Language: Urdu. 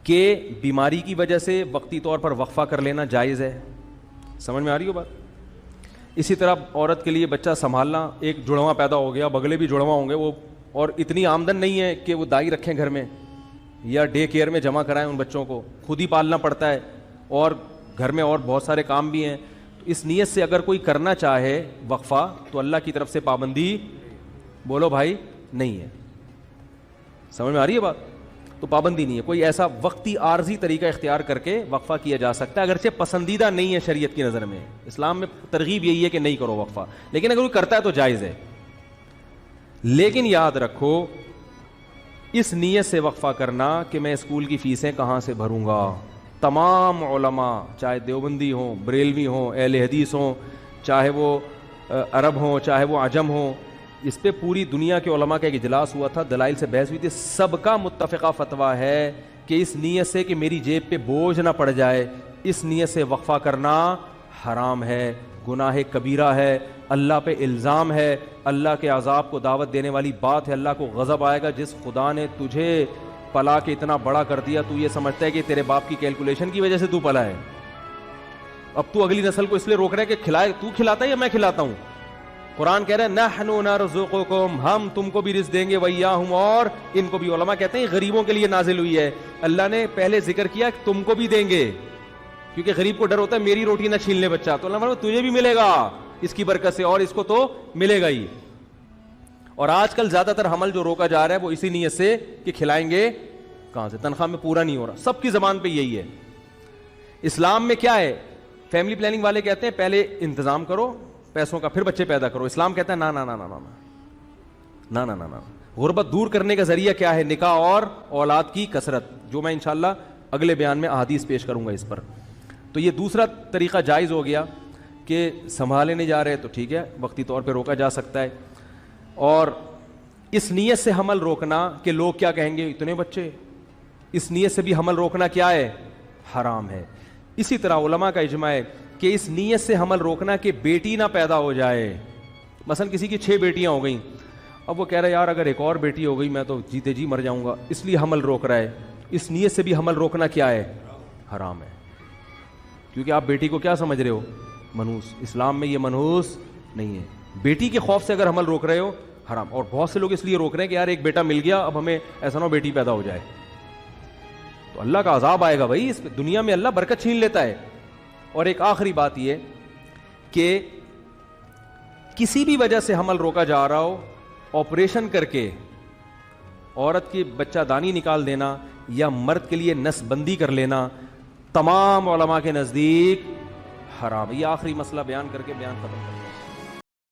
کہ بیماری کی وجہ سے وقتی طور پر وقفہ کر لینا جائز ہے. سمجھ میں آ رہی ہو بات؟ اسی طرح عورت کے لیے بچہ سنبھالنا، ایک جڑواں پیدا ہو گیا، بگلے بھی جڑواں ہوں گے وہ، اور اتنی آمدن نہیں ہے کہ وہ دائی رکھیں گھر میں یا ڈے کیئر میں جمع کرائیں ان بچوں کو، خود ہی پالنا پڑتا ہے، اور گھر میں اور بہت سارے کام بھی ہیں. تو اس نیت سے اگر کوئی کرنا چاہے وقفہ تو اللہ کی طرف سے پابندی، بولو بھائی، نہیں ہے. سمجھ میں آ رہی ہے بات؟ تو پابندی نہیں ہے. کوئی ایسا وقتی عارضی طریقہ اختیار کر کے وقفہ کیا جا سکتا ہے، اگرچہ پسندیدہ نہیں ہے شریعت کی نظر میں. اسلام میں ترغیب یہی ہے کہ نہیں کرو وقفہ، لیکن اگر کوئی کرتا ہے تو جائز ہے. لیکن یاد رکھو اس نیت سے وقفہ کرنا کہ میں اسکول کی فیسیں کہاں سے بھروں گا. تمام علماء، چاہے دیوبندی ہوں، بریلوی ہوں، اہل حدیث ہوں، چاہے وہ عرب ہوں، چاہے وہ عجم ہوں، اس پہ پوری دنیا کے علماء کا ایک اجلاس ہوا تھا، دلائل سے بحث ہوئی تھی. سب کا متفقہ فتویٰ ہے کہ اس نیت سے کہ میری جیب پہ بوجھ نہ پڑ جائے، اس نیت سے وقفہ کرنا حرام ہے، گناہ کبیرہ ہے، اللہ پہ الزام ہے، اللہ کے عذاب کو دعوت دینے والی بات ہے. اللہ کو غضب آئے گا. جس خدا نے تجھے پلا کے اتنا بڑا کر دیا، تو یہ سمجھتا ہے کہ تیرے باپ کی کیلکولیشن کی وجہ سے تو پلا ہے. اب تو اگلی نسل کو اس لیے روک رہا ہے کہ کھلائے، تو کھلاتا ہے یا میں کھلاتا ہوں. قرآن کہہ رہا ہے نحن نرزقکم، ہم تم کو بھی رزق دیں گے، وإیاہم، اور ان کو بھی. علماء کہتے ہیں غریبوں کے لیے نازل ہوئی ہے. اللہ نے پہلے ذکر کیا کہ تم کو بھی دیں گے، کیونکہ غریب کو ڈر ہوتا ہے میری روٹی نہ چھین لے بچہ، تو اللہ فرماتا ہے تجھے بھی ملے گا اس کی برکت سے، اور اس کو تو ملے گا ہی. اور آج کل زیادہ تر حمل جو روکا جا رہا ہے وہ اسی نیت سے کہ کھلائیں گے کہاں سے، تنخواہ میں پورا نہیں ہو رہا. سب کی زبان پہ یہی ہے. اسلام میں کیا ہے؟ فیملی پلاننگ والے کہتے ہیں پہلے انتظام کرو پیسوں کا، پھر بچے پیدا کرو. اسلام کہتا ہے نا نا نا نا نا نا نا نا نا. غربت دور کرنے کا ذریعہ کیا ہے؟ نکاح اور اولاد کی کثرت، جو میں انشاءاللہ اگلے بیان میں احادیث پیش کروں گا اس پر. تو یہ دوسرا طریقہ جائز ہو گیا کہ سنبھالے نہیں جا رہے تو ٹھیک ہے، وقتی طور پہ روکا جا سکتا ہے. اور اس نیت سے حمل روکنا کہ لوگ کیا کہیں گے، اتنے بچے، اس نیت سے بھی حمل روکنا کیا ہے؟ حرام ہے. اسی طرح علماء کا اجماع ہے کہ اس نیت سے حمل روکنا کہ بیٹی نہ پیدا ہو جائے. مثلا کسی کی 6 بیٹیاں ہو گئیں، اب وہ کہہ رہا ہے یار اگر ایک اور بیٹی ہو گئی میں تو جیتے جی مر جاؤں گا، اس لیے حمل روک رہا ہے. اس نیت سے بھی حمل روکنا کیا ہے؟ حرام ہے. کیونکہ آپ بیٹی کو کیا سمجھ رہے ہو؟ منحوس. اسلام میں یہ منحوس نہیں ہے. بیٹی کے خوف سے اگر حمل روک رہے ہو حرام. اور بہت سے لوگ اس لیے روک رہے ہیں کہ یار ایک بیٹا مل گیا، اب ہمیں ایسا نہ ہو بیٹی پیدا ہو جائے تو اللہ کا عذاب آئے گا. بھائی اس دنیا میں اللہ برکت چھین لیتا ہے. اور ایک آخری بات یہ کہ کسی بھی وجہ سے حمل روکا جا رہا ہو، آپریشن کر کے عورت کی بچہ دانی نکال دینا یا مرد کے لیے نس بندی کر لینا، تمام علماء کے نزدیک حرام. یہ آخری مسئلہ بیان کر کے بیان ختم کرتا ہوں.